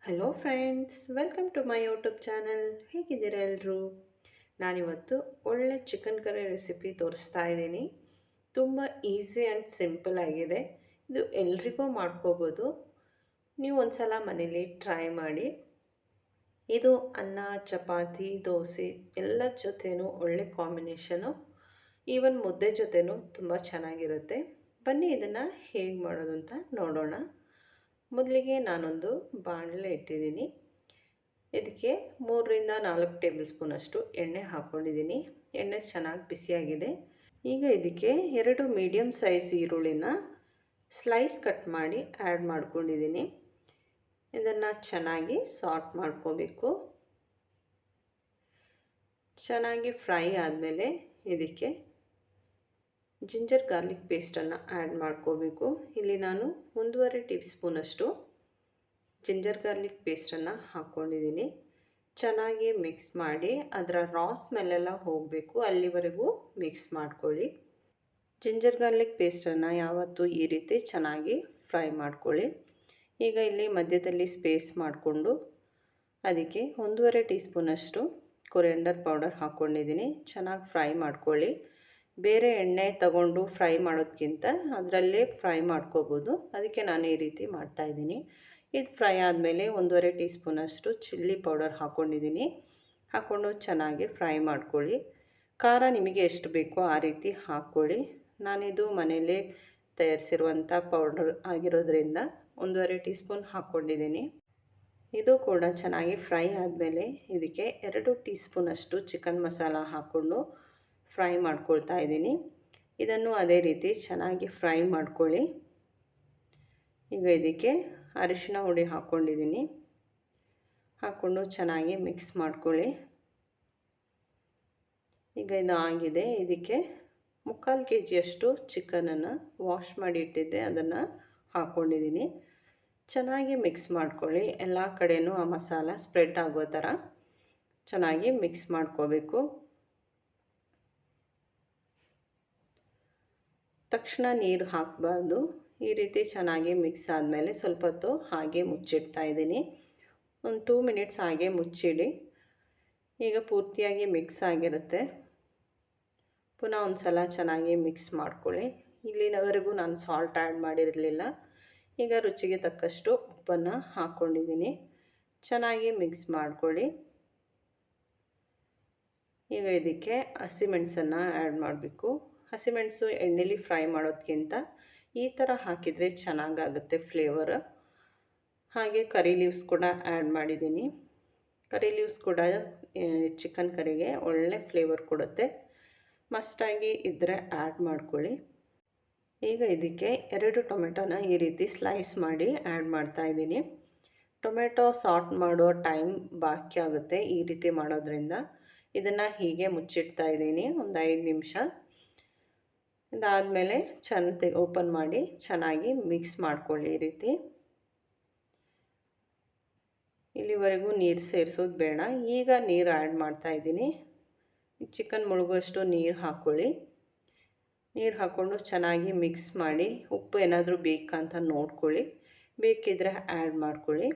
Hello friends, welcome to my YouTube channel. ಹೇಗಿದ್ದೀರಾ ಎಲ್ಲರೂ? ನಾನಿವತ್ತು ಒಳ್ಳೆ ಚಿಕನ್ ಕರಿ ರೆಸಿಪಿ ತೋರಿಸ್ತಾ ಇದ್ದೀನಿ. ತುಂಬ ಈಸಿ ಆ್ಯಂಡ್ ಸಿಂಪಲ್ ಆಗಿದೆ. ಇದು ಎಲ್ರಿಗೂ ಮಾಡ್ಕೋಬೋದು. ನೀವು ಒಂದು ಸಲ ಮನೇಲಿ ಟ್ರೈ ಮಾಡಿ. ಇದು ಅನ್ನ, ಚಪಾತಿ, ದೋಸೆ ಎಲ್ಲದ ಜೊತೆನೂ ಒಳ್ಳೆ ಕಾಂಬಿನೇಷನು. ಈವನ್ ಮುದ್ದೆ ಜೊತೆನೂ ತುಂಬ ಚೆನ್ನಾಗಿರುತ್ತೆ. ಬನ್ನಿ ಇದನ್ನು ಹೇಗೆ ಮಾಡೋದು ಅಂತ ನೋಡೋಣ. ಮೊದಲಿಗೆ ನಾನೊಂದು ಬಾಣಲೆ ಇಟ್ಟಿದ್ದೀನಿ. ಇದಕ್ಕೆ 3 ರಿಂದ 4 ಟೇಬಲ್ ಸ್ಪೂನಷ್ಟು ಎಣ್ಣೆ ಹಾಕ್ಕೊಂಡಿದ್ದೀನಿ. ಎಣ್ಣೆ ಚೆನ್ನಾಗಿ ಬಿಸಿಯಾಗಿದೆ. ಈಗ ಇದಕ್ಕೆ 2 ಮೀಡಿಯಮ್ ಸೈಜ್ ಈರುಳ್ಳಿನ ಸ್ಲೈಸ್ ಕಟ್ ಮಾಡಿ ಆ್ಯಡ್ ಮಾಡ್ಕೊಂಡಿದ್ದೀನಿ. ಇದನ್ನು ಚೆನ್ನಾಗಿ ಸಾಟ್ ಮಾಡ್ಕೋಬೇಕು. ಚೆನ್ನಾಗಿ ಫ್ರೈ ಆದಮೇಲೆ ಇದಕ್ಕೆ ಜಿಂಜರ್ ಗಾರ್ಲಿಕ್ ಪೇಸ್ಟನ್ನು ಆ್ಯಡ್ ಮಾಡ್ಕೋಬೇಕು. ಇಲ್ಲಿ ನಾನು 1.5 ಟೀ ಸ್ಪೂನಷ್ಟು ಜಿಂಜರ್ ಗಾರ್ಲಿಕ್ ಪೇಸ್ಟನ್ನು ಹಾಕ್ಕೊಂಡಿದ್ದೀನಿ. ಚೆನ್ನಾಗಿ ಮಿಕ್ಸ್ ಮಾಡಿ ಅದರ ರಾ ಸ್ಮೆಲ್ಲೆಲ್ಲ ಹೋಗಬೇಕು, ಅಲ್ಲಿವರೆಗೂ ಮಿಕ್ಸ್ ಮಾಡ್ಕೊಳ್ಳಿ. ಜಿಂಜರ್ ಗಾರ್ಲಿಕ್ ಪೇಸ್ಟನ್ನು ಯಾವತ್ತೂ ಈ ರೀತಿ ಚೆನ್ನಾಗಿ ಫ್ರೈ ಮಾಡ್ಕೊಳ್ಳಿ. ಈಗ ಇಲ್ಲಿ ಮಧ್ಯದಲ್ಲಿ ಸ್ಪೇಸ್ ಮಾಡಿಕೊಂಡು ಅದಕ್ಕೆ 1.5 ಟೀ ಸ್ಪೂನಷ್ಟು ಕೊರಿಯಂಡರ್ ಪೌಡರ್ ಹಾಕ್ಕೊಂಡಿದ್ದೀನಿ. ಚೆನ್ನಾಗಿ ಫ್ರೈ ಮಾಡ್ಕೊಳ್ಳಿ. ಬೇರೆ ಎಣ್ಣೆ ತಗೊಂಡು ಫ್ರೈ ಮಾಡೋದಕ್ಕಿಂತ ಅದರಲ್ಲೇ ಫ್ರೈ ಮಾಡ್ಕೋಬೋದು. ಅದಕ್ಕೆ ನಾನು ಈ ರೀತಿ ಮಾಡ್ತಾಯಿದ್ದೀನಿ. ಇದು ಫ್ರೈ ಆದಮೇಲೆ 1.5 ಟೀ ಸ್ಪೂನಷ್ಟು ಚಿಲ್ಲಿ ಪೌಡರ್ ಹಾಕ್ಕೊಂಡಿದ್ದೀನಿ. ಹಾಕ್ಕೊಂಡು ಚೆನ್ನಾಗಿ ಫ್ರೈ ಮಾಡ್ಕೊಳ್ಳಿ. ಖಾರ ನಿಮಗೆ ಎಷ್ಟು ಬೇಕೋ ಆ ರೀತಿ ಹಾಕ್ಕೊಳ್ಳಿ. ನಾನಿದು ಮನೆಯಲ್ಲೇ ತಯಾರಿಸಿರುವಂಥ ಪೌಡರ್ ಆಗಿರೋದ್ರಿಂದ 1.5 ಟೀ ಸ್ಪೂನ್ ಹಾಕ್ಕೊಂಡಿದ್ದೀನಿ. ಇದು ಕೂಡ ಚೆನ್ನಾಗಿ ಫ್ರೈ ಆದಮೇಲೆ ಇದಕ್ಕೆ 2 ಟೀ ಸ್ಪೂನಷ್ಟು ಚಿಕನ್ ಮಸಾಲ ಹಾಕ್ಕೊಂಡು ಫ್ರೈ ಮಾಡ್ಕೊಳ್ತಾ ಇದ್ದೀನಿ. ಇದನ್ನು ಅದೇ ರೀತಿ ಚೆನ್ನಾಗಿ ಫ್ರೈ ಮಾಡ್ಕೊಳ್ಳಿ. ಈಗ ಇದಕ್ಕೆ ಅರಿಶಿನ ಹುಡಿ ಹಾಕ್ಕೊಂಡಿದ್ದೀನಿ. ಹಾಕ್ಕೊಂಡು ಚೆನ್ನಾಗಿ ಮಿಕ್ಸ್ ಮಾಡ್ಕೊಳ್ಳಿ. ಈಗ ಇದು ಆಗಿದೆ. ಇದಕ್ಕೆ 3/4 kg ಚಿಕನನ್ನು ವಾಶ್ ಮಾಡಿ ಇಟ್ಟಿದ್ದೆ, ಅದನ್ನು ಹಾಕ್ಕೊಂಡಿದ್ದೀನಿ. ಚೆನ್ನಾಗಿ ಮಿಕ್ಸ್ ಮಾಡ್ಕೊಳ್ಳಿ. ಎಲ್ಲ ಕಡೆಯೂ ಆ ಮಸಾಲ ಸ್ಪ್ರೆಡ್ ಆಗೋ ಥರ ಚೆನ್ನಾಗಿ ಮಿಕ್ಸ್ ಮಾಡ್ಕೋಬೇಕು. ತಕ್ಷಣ ನೀರು ಹಾಕಬಾರ್ದು. ಈ ರೀತಿ ಚೆನ್ನಾಗಿ ಮಿಕ್ಸ್ ಆದಮೇಲೆ ಸ್ವಲ್ಪ ಹೊತ್ತು ಹಾಗೆ ಮುಚ್ಚಿಡ್ತಾ ಇದ್ದೀನಿ. ಒಂದು 2 ಮಿನಿಟ್ಸ್ ಹಾಗೆ ಮುಚ್ಚಿಡಿ. ಈಗ ಪೂರ್ತಿಯಾಗಿ ಮಿಕ್ಸ್ ಆಗಿರುತ್ತೆ. ಪುನಃ ಒಂದು ಸಲ ಚೆನ್ನಾಗಿ ಮಿಕ್ಸ್ ಮಾಡ್ಕೊಳ್ಳಿ. ಇಲ್ಲಿನವರೆಗೂ ನಾನು ಸಾಲ್ಟ್ ಆ್ಯಡ್ ಮಾಡಿರಲಿಲ್ಲ. ಈಗ ರುಚಿಗೆ ತಕ್ಕಷ್ಟು ಉಪ್ಪನ್ನು ಹಾಕ್ಕೊಂಡಿದ್ದೀನಿ. ಚೆನ್ನಾಗಿ ಮಿಕ್ಸ್ ಮಾಡ್ಕೊಳ್ಳಿ. ಈಗ ಇದಕ್ಕೆ ಹಸಿಮೆಣಸನ್ನು ಆ್ಯಡ್ ಮಾಡಬೇಕು. ಹಸಿಮೆಣಸು ಎಣ್ಣೆಲಿ ಫ್ರೈ ಮಾಡೋದಕ್ಕಿಂತ ಈ ಥರ ಹಾಕಿದರೆ ಚೆನ್ನಾಗಾಗುತ್ತೆ ಫ್ಲೇವರ್. ಹಾಗೆ ಕರಿ ಲೀವ್ಸ್ ಕೂಡ ಆ್ಯಡ್ ಮಾಡಿದ್ದೀನಿ. ಕರಿ ಲೀವ್ಸ್ ಕೂಡ ಚಿಕನ್ ಕರಿಗೆ ಒಳ್ಳೆ ಫ್ಲೇವರ್ ಕೊಡುತ್ತೆ. ಮಸ್ಟಾಗಿ ಇದ್ದರೆ ಆ್ಯಡ್ ಮಾಡ್ಕೊಳ್ಳಿ. ಈಗ ಇದಕ್ಕೆ 2 ಟೊಮೆಟೊನ ಈ ರೀತಿ ಸ್ಲೈಸ್ ಮಾಡಿ ಆ್ಯಡ್ ಮಾಡ್ತಾಯಿದ್ದೀನಿ. ಟೊಮೆಟೊ ಸಾಟ್ ಮಾಡೋ ಟೈಮ್ ಬಾಕಿ ಆಗುತ್ತೆ ಈ ರೀತಿ ಮಾಡೋದ್ರಿಂದ. ಇದನ್ನು ಹೀಗೆ ಮುಚ್ಚಿಡ್ತಾ ಇದ್ದೀನಿ ಒಂದು 5 ನಿಮಿಷ. ಇದಾದಮೇಲೆ ಓಪನ್ ಮಾಡಿ ಚೆನ್ನಾಗಿ ಮಿಕ್ಸ್ ಮಾಡ್ಕೊಳ್ಳಿ. ಈ ರೀತಿ ಇಲ್ಲಿವರೆಗೂ ನೀರು ಸೇರಿಸೋದು ಬೇಡ. ಈಗ ನೀರು ಆ್ಯಡ್ ಮಾಡ್ತಾಯಿದ್ದೀನಿ. ಚಿಕನ್ ಮುಳುಗುವಷ್ಟು ನೀರು ಹಾಕ್ಕೊಳ್ಳಿ. ನೀರು ಹಾಕ್ಕೊಂಡು ಚೆನ್ನಾಗಿ ಮಿಕ್ಸ್ ಮಾಡಿ ಉಪ್ಪು ಏನಾದರೂ ಬೇಕಾ ಅಂತ ನೋಡ್ಕೊಳ್ಳಿ. ಬೇಕಿದ್ದರೆ ಆ್ಯಡ್ ಮಾಡ್ಕೊಳ್ಳಿ.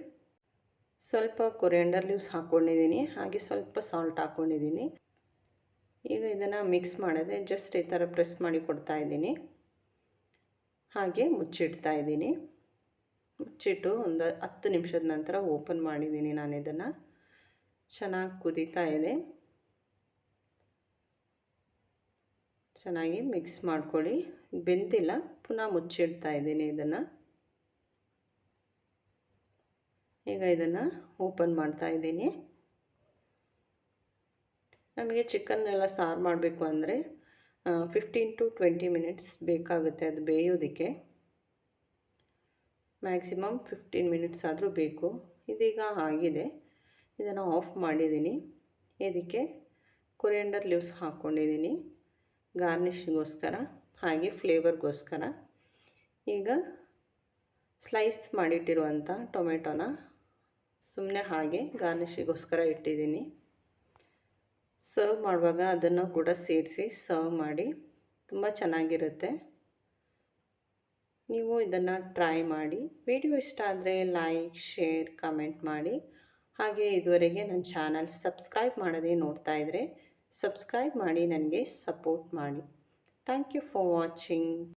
ಸ್ವಲ್ಪ ಕೊರಿಯಂಡರ್ ಲೀವ್ಸ್ ಹಾಕ್ಕೊಂಡಿದ್ದೀನಿ. ಹಾಗೆ ಸ್ವಲ್ಪ ಸಾಲ್ಟ್ ಹಾಕ್ಕೊಂಡಿದ್ದೀನಿ. ಈಗ ಇದನ್ನು ಮಿಕ್ಸ್ ಮಾಡಿದೆ ಜಸ್ಟ್ ಈ ಥರ ಪ್ರೆಸ್ ಮಾಡಿ ಕೊಡ್ತಾಯಿದ್ದೀನಿ. ಹಾಗೆ ಮುಚ್ಚಿಡ್ತಾ ಇದ್ದೀನಿ. ಮುಚ್ಚಿಟ್ಟು ಒಂದು 10 ನಿಮಿಷದ ನಂತರ ಓಪನ್ ಮಾಡಿದ್ದೀನಿ ನಾನು ಇದನ್ನು. ಚೆನ್ನಾಗಿ ಕುದೀತಾ ಇದೆ. ಚೆನ್ನಾಗಿ ಮಿಕ್ಸ್ ಮಾಡ್ಕೊಳ್ಳಿ. ಬೆಂದಿಲ್ಲ, ಪುನಃ ಮುಚ್ಚಿಡ್ತಾ ಇದ್ದೀನಿ ಇದನ್ನು. ಈಗ ಇದನ್ನು ಓಪನ್ ಮಾಡ್ತಾ ಇದ್ದೀನಿ. ನಮಗೆ ಚಿಕನ್ನೆಲ್ಲ ಸಾರು ಮಾಡಬೇಕು ಅಂದರೆ 15 to 20 ಮಿನಿಟ್ಸ್ ಬೇಕಾಗುತ್ತೆ ಅದು ಬೇಯೋದಕ್ಕೆ. ಮ್ಯಾಕ್ಸಿಮಮ್ 15 ಮಿನಿಟ್ಸ್ ಆದರೂ ಬೇಕು. ಇದೀಗ ಆಗಿದೆ. ಇದನ್ನು ಆಫ್ ಮಾಡಿದ್ದೀನಿ. ಇದಕ್ಕೆ ಕೊರಿಯಂಡರ್ ಲೀವ್ಸ್ ಹಾಕ್ಕೊಂಡಿದ್ದೀನಿ ಗಾರ್ನಿಷ್ಗೋಸ್ಕರ, ಹಾಗೆ ಫ್ಲೇವರ್ಗೋಸ್ಕರ. ಈಗ ಸ್ಲೈಸ್ ಮಾಡಿಟ್ಟಿರುವಂಥ ಟೊಮೆಟೊನ ಸುಮ್ಮನೆ ಹಾಗೆ ಗಾರ್ನಿಷಿಗೋಸ್ಕರ ಇಟ್ಟಿದ್ದೀನಿ. ಸರ್ವ್ ಮಾಡುವಾಗ ಅದನ್ನು ಕೂಡ ಸೇರಿಸಿ ಸರ್ವ್ ಮಾಡಿ. ತುಂಬ ಚೆನ್ನಾಗಿರುತ್ತೆ. ನೀವು ಇದನ್ನು ಟ್ರೈ ಮಾಡಿ. ವಿಡಿಯೋ ಇಷ್ಟ ಆದರೆ ಲೈಕ್, ಶೇರ್, ಕಮೆಂಟ್ ಮಾಡಿ. ಹಾಗೆ ಇದುವರೆಗೆ ನನ್ನ ಚಾನಲ್ ಸಬ್ಸ್ಕ್ರೈಬ್ ಮಾಡದೆ ನೋಡ್ತಾ ಇದ್ದರೆ ಸಬ್ಸ್ಕ್ರೈಬ್ ಮಾಡಿ, ನನಗೆ ಸಪೋರ್ಟ್ ಮಾಡಿ. Thank you for watching.